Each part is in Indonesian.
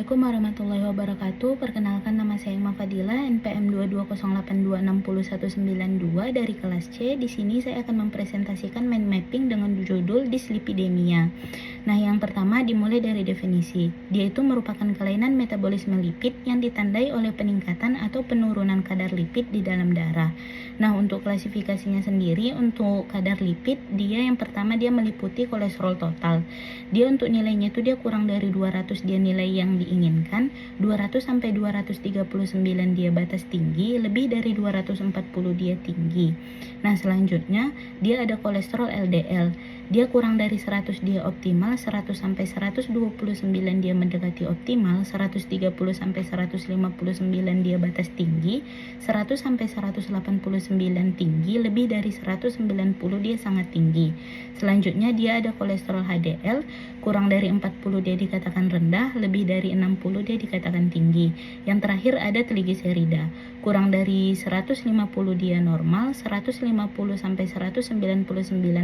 Assalamualaikum warahmatullahi wabarakatuh. Perkenalkan, nama saya Ima Fadila, NPM 220826192 dari kelas C. Di sini saya akan mempresentasikan mind mapping dengan judul Dyslipidemia. Nah, yang pertama dimulai dari definisi. Dia itu merupakan kelainan metabolisme lipid yang ditandai oleh peningkatan atau penurunan kadar lipid di dalam darah. Nah, untuk klasifikasinya sendiri, untuk kadar lipid, dia yang pertama dia meliputi kolesterol total. Dia untuk nilainya itu dia kurang dari 200, dia nilai yang diinginkan. 200 sampai 239 dia batas tinggi, lebih dari 240 dia tinggi. Nah, selanjutnya dia ada kolesterol LDL. Dia kurang dari 100 dia optimal, 100 sampai 129 dia mendekati optimal, 130 sampai 159 dia batas tinggi, 100 sampai 189 tinggi, lebih dari 190 dia sangat tinggi. Selanjutnya dia ada kolesterol HDL, kurang dari 40 dia dikatakan rendah, lebih dari 60 dia dikatakan tinggi. Yang terakhir ada trigliserida, kurang dari 150 dia normal, 150 sampai 199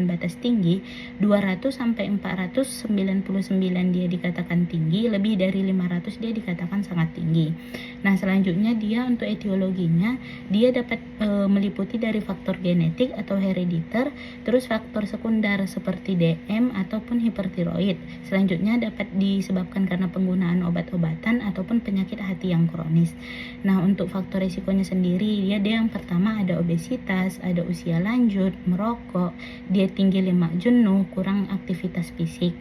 batas tinggi, 200 sampai 499 dia dikatakan tinggi, lebih dari 500 dia dikatakan sangat tinggi. Nah, selanjutnya dia untuk etiologinya, dia dapat meliputi dari faktor genetik atau herediter, terus faktor sekunder seperti DM ataupun hipertiroid. Selanjutnya dapat disebabkan karena penggunaan obat-obatan ataupun penyakit hati yang kronis. Nah, untuk faktor risikonya sendiri, dia yang pertama ada obesitas, ada usia lanjut, merokok, dia tinggi lemak jenuh, kurang aktivitas fisik.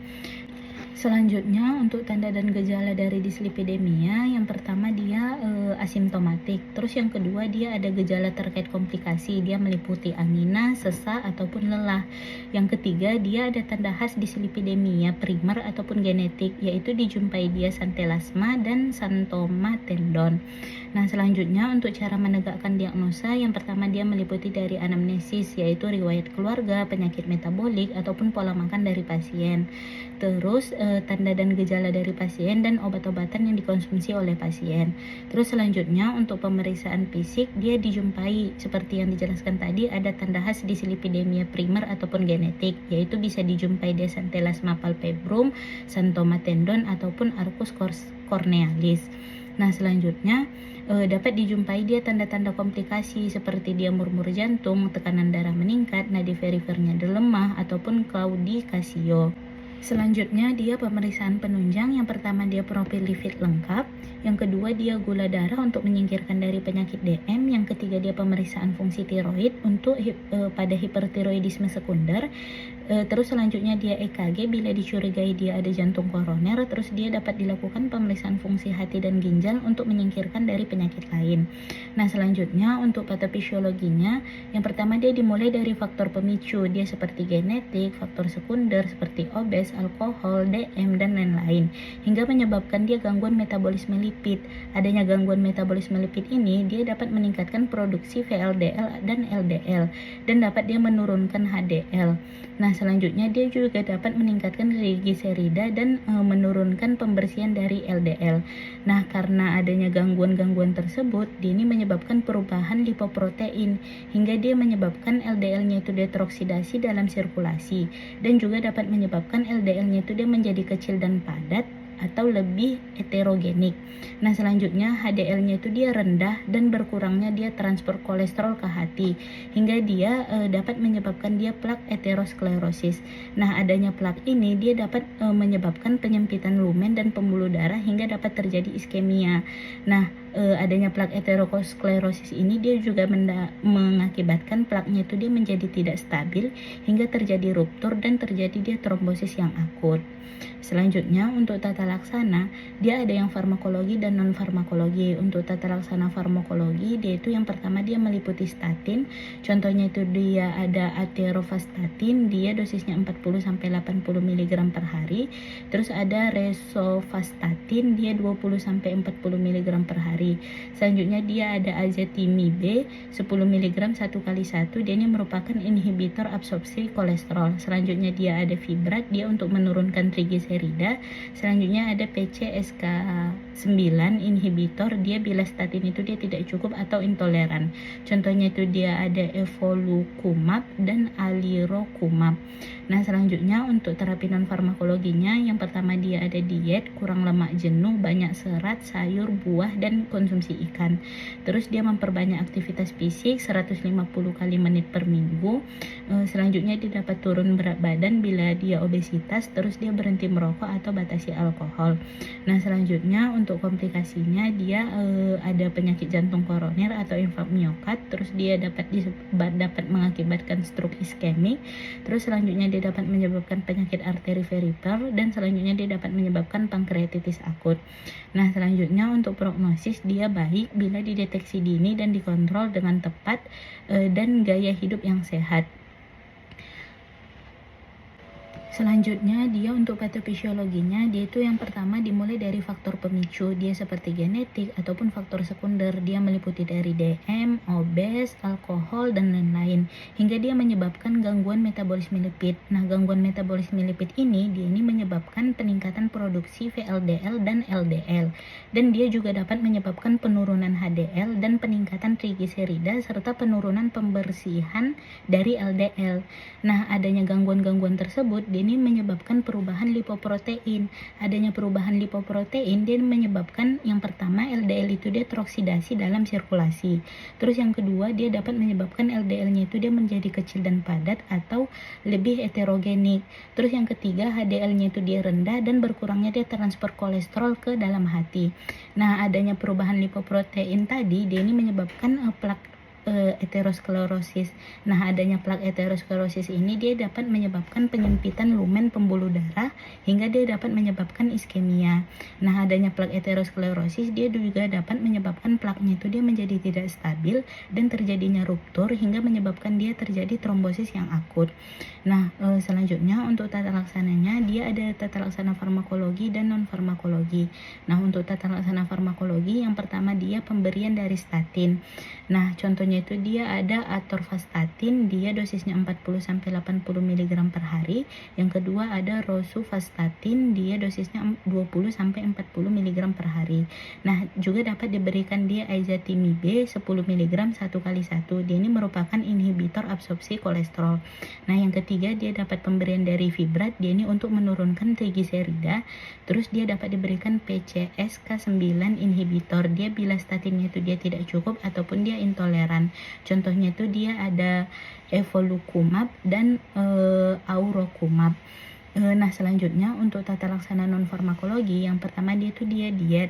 Selanjutnya untuk tanda dan gejala dari dislipidemia, yang pertama dia asimptomatik. Terus yang kedua dia ada gejala terkait komplikasi, dia meliputi angina, sesak ataupun lelah. Yang ketiga dia ada tanda khas dislipidemia primer ataupun genetik, yaitu dijumpai dia santelasma dan santoma tendon. Nah, selanjutnya untuk cara menegakkan diagnosa, yang pertama dia meliputi dari anamnesis, yaitu riwayat keluarga, penyakit metabolik ataupun pola makan dari pasien. Terus tanda dan gejala dari pasien dan obat-obatan yang dikonsumsi oleh pasien. Terus selanjutnya untuk pemeriksaan fisik, dia dijumpai seperti yang dijelaskan tadi, ada tanda khas dislipidemia primer ataupun genetik, yaitu bisa dijumpai dia santelasma palpebrum, santoma tendon ataupun arcus cornealis. Nah, selanjutnya dapat dijumpai dia tanda-tanda komplikasi seperti dia murmur jantung, tekanan darah meningkat, nadi perifernya lemah ataupun claudicatio. Selanjutnya dia pemeriksaan penunjang, yang pertama dia profil lipid lengkap, yang kedua dia gula darah untuk menyingkirkan dari penyakit DM, yang ketiga dia pemeriksaan fungsi tiroid untuk pada hipertiroidisme sekunder. Terus selanjutnya dia EKG bila dicurigai dia ada jantung koroner. Terus dia dapat dilakukan pemeriksaan fungsi hati dan ginjal untuk menyingkirkan dari penyakit lain. Nah, selanjutnya untuk patofisiologinya, yang pertama dia dimulai dari faktor pemicu, dia seperti genetik, faktor sekunder seperti obes, alkohol, DM dan lain-lain, hingga menyebabkan dia gangguan metabolisme lipid. Adanya gangguan metabolisme lipid ini dia dapat meningkatkan produksi VLDL dan LDL dan dapat dia menurunkan HDL. Nah, selanjutnya dia juga dapat meningkatkan trigliserida dan menurunkan pembersihan dari LDL. Nah, karena adanya gangguan-gangguan tersebut, ini menyebabkan perubahan lipoprotein hingga dia menyebabkan LDL-nya itu deteroksidasi dalam sirkulasi dan juga dapat menyebabkan LDL-nya itu dia menjadi kecil dan padat atau lebih heterogenik. Nah, selanjutnya HDL-nya itu dia rendah dan berkurangnya dia transfer kolesterol ke hati hingga dia dapat menyebabkan dia plak aterosklerosis. Nah, adanya plak ini dia dapat menyebabkan penyempitan lumen dan pembuluh darah hingga dapat terjadi iskemia. Nah, adanya plak aterosklerosis ini dia juga mengakibatkan plaknya itu dia menjadi tidak stabil hingga terjadi ruptur dan terjadi dia trombosis yang akut. Selanjutnya untuk tata laksana, dia ada yang farmakologi dan non farmakologi. Untuk tata laksana farmakologi, dia itu yang pertama dia meliputi statin. Contohnya itu dia ada aterovastatin, dia dosisnya 40 sampai 80 mg per hari. Terus ada rosuvastatin, dia 20 sampai 40 mg per hari. Selanjutnya dia ada azetimib 10 mg 1 kali 1, dia ini merupakan inhibitor absorpsi kolesterol. Selanjutnya dia ada fibrat, dia untuk menurunkan trigliserida. Selanjutnya selanjutnya ada PCSK9 inhibitor, dia bila statin itu dia tidak cukup atau intoleran. Contohnya itu dia ada evolukumab dan alirocumab. Nah, selanjutnya untuk terapi non farmakologinya, yang pertama dia ada diet, kurang lemak jenuh, banyak serat, sayur, buah, dan konsumsi ikan. Terus dia memperbanyak aktivitas fisik 150 kali menit per minggu. Selanjutnya dia dapat turun berat badan bila dia obesitas. Terus dia berhenti merokok atau batasi alkohol. Nah, selanjutnya untuk komplikasinya dia ada penyakit jantung koroner atau infak miokard. Terus dia dapat mengakibatkan stroke iskemik. Terus selanjutnya dia dapat menyebabkan penyakit arteri perifer, dan selanjutnya dia dapat menyebabkan pankreatitis akut. Nah, selanjutnya untuk prognosis dia baik bila dideteksi dini dan dikontrol dengan tepat dan gaya hidup yang sehat. Selanjutnya dia untuk patofisiologinya, dia itu yang pertama dimulai dari faktor pemicu, dia seperti genetik ataupun faktor sekunder. Dia meliputi dari DM, obes, alkohol, dan lain-lain, hingga dia menyebabkan gangguan metabolisme lipid. Nah, gangguan metabolisme lipid ini menyebabkan peningkatan produksi VLDL dan LDL, dan dia juga dapat menyebabkan penurunan HDL dan peningkatan trigliserida serta penurunan pembersihan dari LDL. Nah, adanya gangguan-gangguan tersebut ini menyebabkan perubahan lipoprotein. Adanya perubahan lipoprotein dia menyebabkan yang pertama LDL itu dia teroksidasi dalam sirkulasi. Terus yang kedua dia dapat menyebabkan LDL-nya itu dia menjadi kecil dan padat atau lebih heterogenik. Terus yang ketiga HDL-nya itu dia rendah dan berkurangnya dia transfer kolesterol ke dalam hati. Nah, adanya perubahan lipoprotein tadi dia ini menyebabkan plak aterosklerosis. Nah, adanya plak aterosklerosis ini dia dapat menyebabkan penyempitan lumen pembuluh darah hingga dia dapat menyebabkan iskemia. Nah, adanya plak aterosklerosis dia juga dapat menyebabkan plaknya itu dia menjadi tidak stabil dan terjadinya ruptur hingga menyebabkan dia terjadi trombosis yang akut. Nah, selanjutnya untuk tata laksananya dia ada tata laksana farmakologi dan non farmakologi. Nah, untuk tata laksana farmakologi yang pertama dia pemberian dari statin. Nah, contohnya itu dia ada atorvastatin, dia dosisnya 40-80 mg per hari. Yang kedua ada rosuvastatin, dia dosisnya 20-40 mg per hari. Nah, juga dapat diberikan dia izatimib 10 mg 1 kali 1. Dia ini merupakan inhibitor absorpsi kolesterol. Nah, yang ketiga dia dapat pemberian dari fibrat, dia ini untuk menurunkan trigliserida. Terus dia dapat diberikan PCSK9 inhibitor, dia bila statinnya itu dia tidak cukup ataupun dia intoleran. Contohnya itu dia ada evolukumab dan aurokumab. Nah, selanjutnya untuk tata laksana non farmakologi yang pertama dia diet,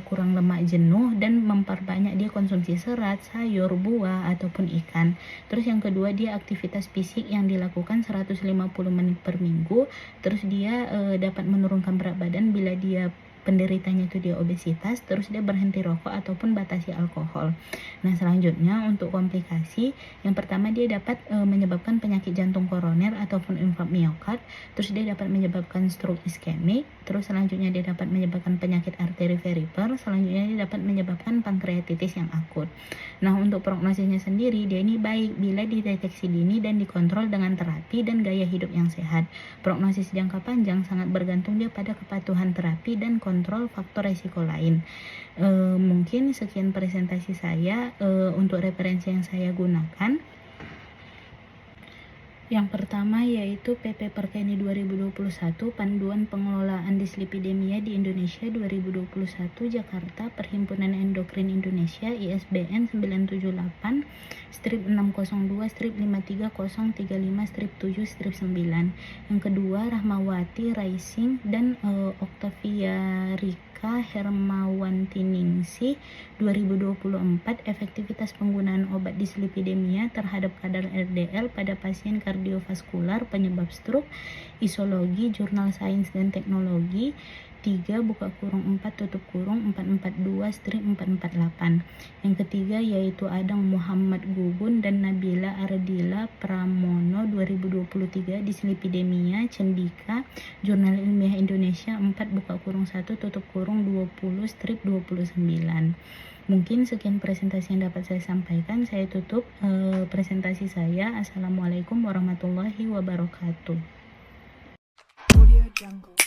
kurang lemak jenuh dan memperbanyak dia konsumsi serat, sayur, buah ataupun ikan. Terus yang kedua dia aktivitas fisik yang dilakukan 150 menit per minggu. Terus dia dapat menurunkan berat badan bila dia penderitanya itu dia obesitas. Terus dia berhenti rokok ataupun batasi alkohol. Nah, selanjutnya untuk komplikasi yang pertama dia dapat menyebabkan penyakit jantung koroner ataupun infak miokard. Terus dia dapat menyebabkan stroke iskemik. Terus selanjutnya dia dapat menyebabkan penyakit arteri perifer. Selanjutnya dia dapat menyebabkan pankreatitis yang akut. Nah, untuk prognosisnya sendiri dia ini baik bila dideteksi dini dan dikontrol dengan terapi dan gaya hidup yang sehat. Prognosis jangka panjang sangat bergantung dia pada kepatuhan terapi dan kontrol faktor resiko lain. Mungkin sekian presentasi saya. Untuk referensi yang saya gunakan, yang pertama yaitu PP Perkeni 2021 Panduan Pengelolaan Dislipidemia di Indonesia 2021 Jakarta Perhimpunan Endokrin Indonesia ISBN 978 strip 602 strip 53035 strip 7 strip 9. Yang kedua Rahmawati Raising dan Octavia Rika Hermawantiningsih 2024 efektivitas penggunaan obat dislipidemia terhadap kadar LDL pada pasien kardiovaskular penyebab stroke, isologi, jurnal sains dan teknologi 3 4 442 strip 448. Yang ketiga yaitu Adang Muhammad Gugun dan Nabila Ardila Pramono 2023 dislipidemia Cendika Jurnal Ilmiah Indonesia 4 1 20 strip 29. Mungkin sekian presentasi yang dapat saya sampaikan. Saya tutup presentasi saya. Assalamualaikum warahmatullahi wabarakatuh. Audio Jungle.